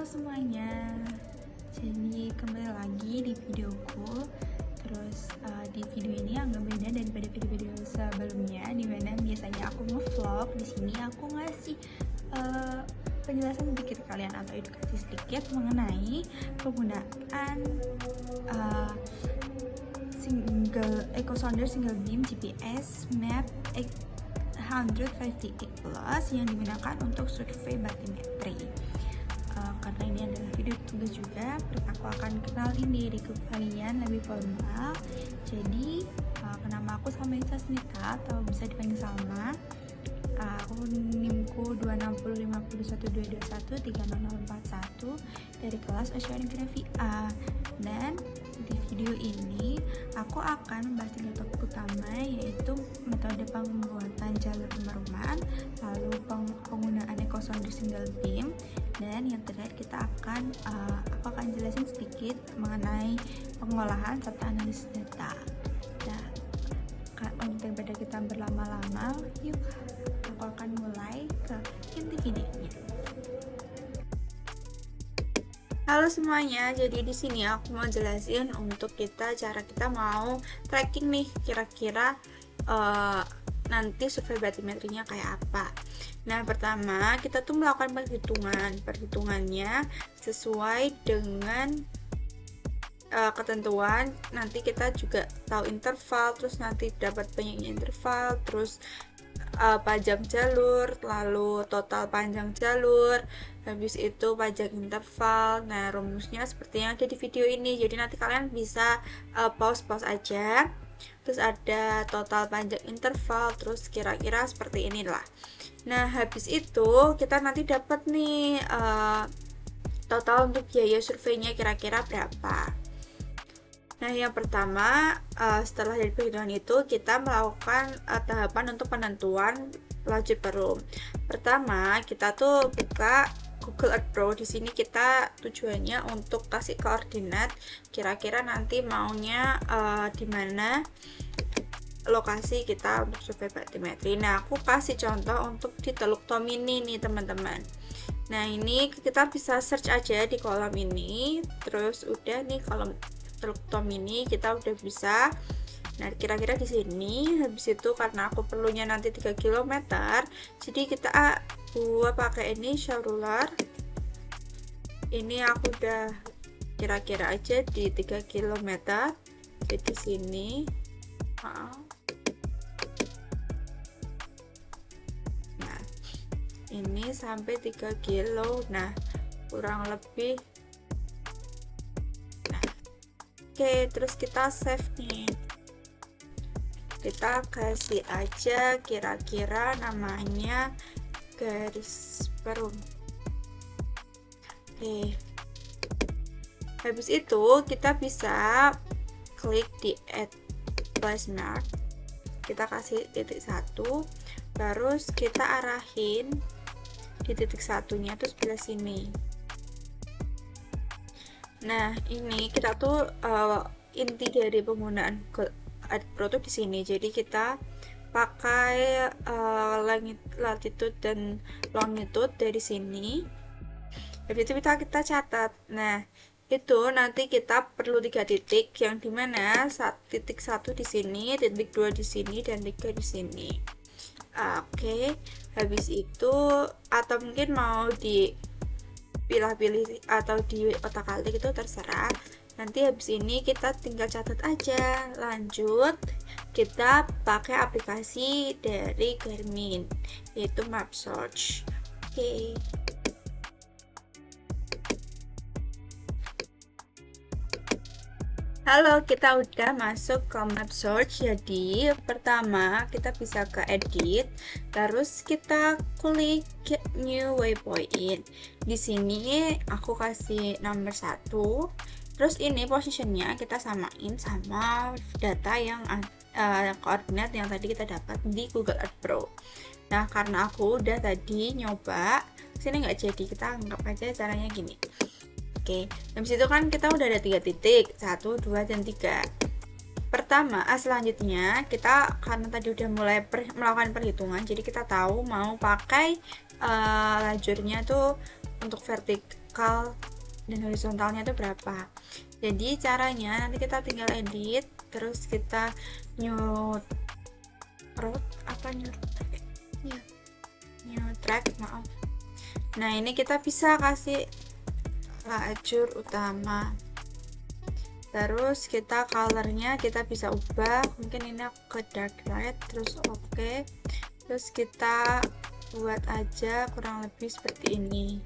Halo semuanya, jadi kembali lagi di videoku. Terus di video ini agak beda daripada video-video sebelumnya, dimana biasanya aku nge-vlog. Di sini aku ngasih penjelasan sedikit ke kalian atau edukasi sedikit mengenai penggunaan Eco Sounder Single Beam GPS Map 858 Plus yang digunakan untuk survei batimetri. Karena ini adalah video tugas juga, aku akan kenalin diriku kalian lebih formal. Jadi nama aku Salma Insa Snita atau bisa dipanggil Salma. Aku NIMku 26051213041 dari kelas Oceanografi A. Dan di video ini aku akan membahas 3 topik utama, yaitu metode pembuatan jalur pemeruman, lalu penggunaan Eco Sounder Single Beam, dan yang terakhir aku akan jelasin sedikit mengenai pengolahan serta analisis data. Nah, daripada kita berlama-lama, yuk aku akan mulai ke inti videonya. Halo semuanya, jadi di sini aku mau jelasin untuk cara kita mau tracking nih, kira-kira nanti survei batimetrinya kayak apa. Nah, pertama kita tuh melakukan perhitungannya sesuai dengan ketentuan. Nanti kita juga tahu interval, terus nanti dapat banyaknya interval, terus panjang jalur, lalu total panjang jalur, habis itu panjang interval. Nah, rumusnya seperti yang ada di video ini, jadi nanti kalian bisa pause aja. Terus ada total panjang interval, terus kira-kira seperti inilah. Nah, habis itu kita nanti dapat nih total untuk biaya surveinya kira-kira berapa. Nah, yang pertama, setelah dari perhitungan itu, kita melakukan tahapan untuk penentuan laju perum. Pertama, kita tuh buka Google Earth Pro. Di sini kita tujuannya untuk kasih koordinat, kira-kira nanti maunya di mana lokasi kita untuk survei batimetri. Nah, aku kasih contoh untuk di Teluk Tomini nih, teman-teman. Nah, ini kita bisa search aja di kolom ini, terus udah nih kolom Teluk Tomini kita udah bisa. Nah, kira-kira di sini. Habis itu karena aku perlunya nanti 3 km, jadi kita buat pakai ini Showruler. Ini aku udah kira-kira aja di 3 km. Jadi sini. Nah, ini sampai 3 kilo. Nah, kurang lebih. Oke, terus kita save nih. Kita kasih aja kira-kira namanya garis perum. Oke. Habis itu kita bisa klik di add place mark. Kita kasih titik 1, terus kita arahin di titik 1-nya tuh sebelah sini. Nah, ini kita tuh inti dari penggunaan Google Earth Pro tuh di sini. Jadi kita pakai latitude dan longitude dari sini. Habis itu kita catat. Nah, itu nanti kita perlu 3 titik, yang dimana titik 1 di sini, titik 2 di sini, dan 3 di sini. Oke, habis itu atau mungkin mau di pilih atau di otak-atik itu terserah. Nanti habis ini kita tinggal catat aja. Lanjut, kita pakai aplikasi dari Garmin, yaitu Mapsearch. Oke. Halo, kita udah masuk ke Mapsearch. Jadi pertama kita bisa ke edit, terus kita klik new waypoint. Di sini aku kasih nomor 1. Terus ini positionnya kita samain sama data yang koordinat yang tadi kita dapat di Google Earth Pro. Nah, karena aku udah tadi nyoba, sini nggak jadi, kita anggap aja caranya gini. Oke, habis itu kan kita udah ada 3 titik, 1, 2, dan 3. Pertama, selanjutnya kita karena tadi udah mulai melakukan perhitungan, jadi kita tahu mau pakai lajurnya tuh untuk vertikal dan horizontalnya itu berapa. Jadi caranya nanti kita tinggal edit, terus kita new track, maaf. Nah, ini kita bisa kasih lajur utama, terus kita colornya kita bisa ubah, mungkin ini ke dark red, terus oke. Terus kita buat aja kurang lebih seperti ini.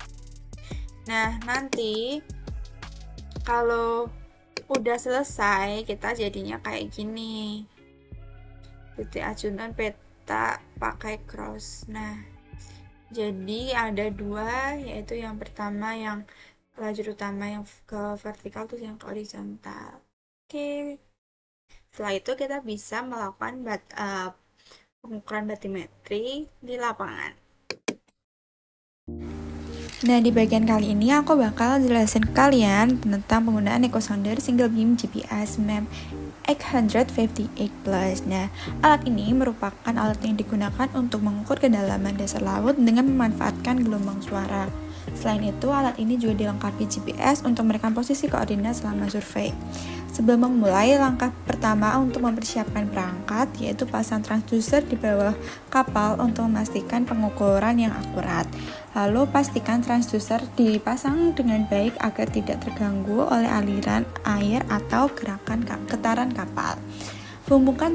Nah, nanti kalau udah selesai kita jadinya kayak gini, titik acuan peta pakai cross. Nah, jadi ada dua, yaitu yang pertama yang lajur utama yang ke vertikal, terus yang ke horizontal. Oke, setelah itu kita bisa melakukan pengukuran batimetri di lapangan. Nah, di bagian kali ini aku bakal jelasin ke kalian tentang penggunaan EcoSounder Single Beam GPS MAP 858+. Nah, alat ini merupakan alat yang digunakan untuk mengukur kedalaman dasar laut dengan memanfaatkan gelombang suara. Selain itu, alat ini juga dilengkapi GPS untuk merekam posisi koordinat selama survei. Sebelum memulai, langkah pertama untuk mempersiapkan perangkat yaitu pasang transducer di bawah kapal untuk memastikan pengukuran yang akurat. Lalu pastikan transducer dipasang dengan baik agar tidak terganggu oleh aliran air atau getaran kapal. Hubungkan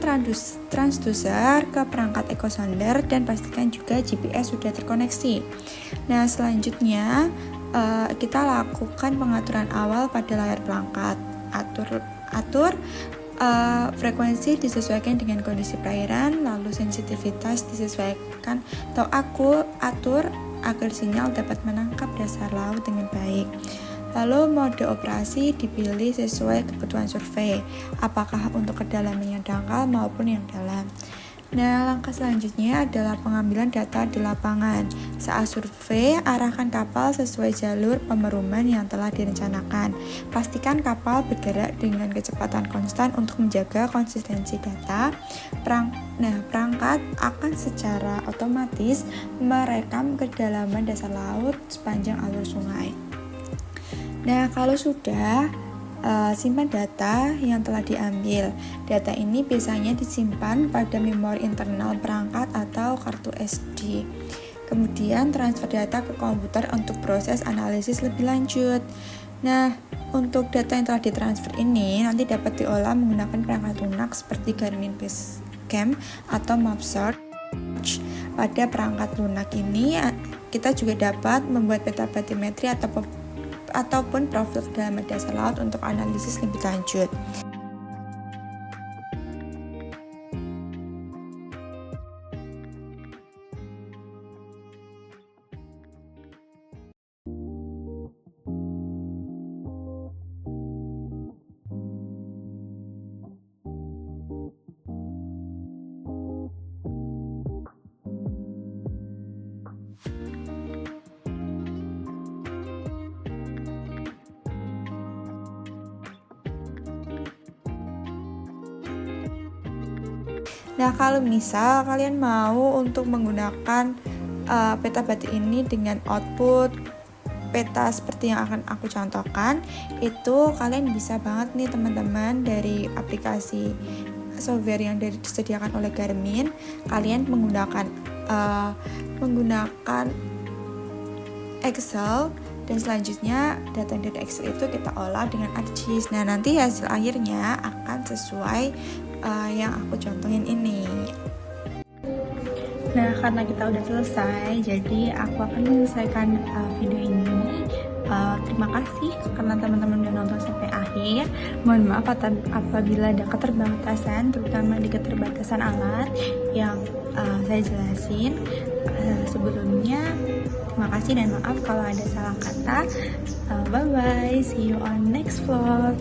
transducer ke perangkat EcoSounder dan pastikan juga GPS sudah terkoneksi. Nah, selanjutnya kita lakukan pengaturan awal pada layar perangkat. Atur frekuensi disesuaikan dengan kondisi perairan, lalu sensitivitas disesuaikan atau atur agar sinyal dapat menangkap dasar laut dengan baik. Lalu mode operasi dipilih sesuai kebutuhan survei, apakah untuk kedalaman yang dangkal maupun yang dalam. Nah, langkah selanjutnya adalah pengambilan data di lapangan. Saat survei, arahkan kapal sesuai jalur pemeruman yang telah direncanakan. Pastikan kapal bergerak dengan kecepatan konstan untuk menjaga konsistensi data. Perangkat akan secara otomatis merekam kedalaman dasar laut sepanjang alur sungai. Nah, kalau sudah simpan data yang telah diambil. Data ini biasanya disimpan pada memori internal perangkat atau kartu SD. Kemudian transfer data ke komputer untuk proses analisis lebih lanjut. Nah, untuk data yang telah ditransfer ini nanti dapat diolah menggunakan perangkat lunak seperti Garmin Basecamp atau MapSearch. Pada perangkat lunak ini kita juga dapat membuat peta batimetri ataupun profil kedalaman dasar laut untuk analisis lebih lanjut. Nah, kalau misal kalian mau untuk menggunakan peta bati ini dengan output peta seperti yang akan aku contohkan, itu kalian bisa banget nih teman-teman dari aplikasi software yang disediakan oleh Garmin, kalian menggunakan Excel, dan selanjutnya data dari Excel itu kita olah dengan ArcGIS. Nah, nanti hasil akhirnya akan sesuai yang aku contohin ini. Nah, karena kita udah selesai, jadi aku akan menyelesaikan video ini. Terima kasih karena teman-teman udah nonton sampai akhir. Mohon maaf apabila ada keterbatasan, terutama di keterbatasan alat yang saya jelasin sebelumnya. Terima kasih dan maaf kalau ada salah kata. Bye bye, see you on next vlog.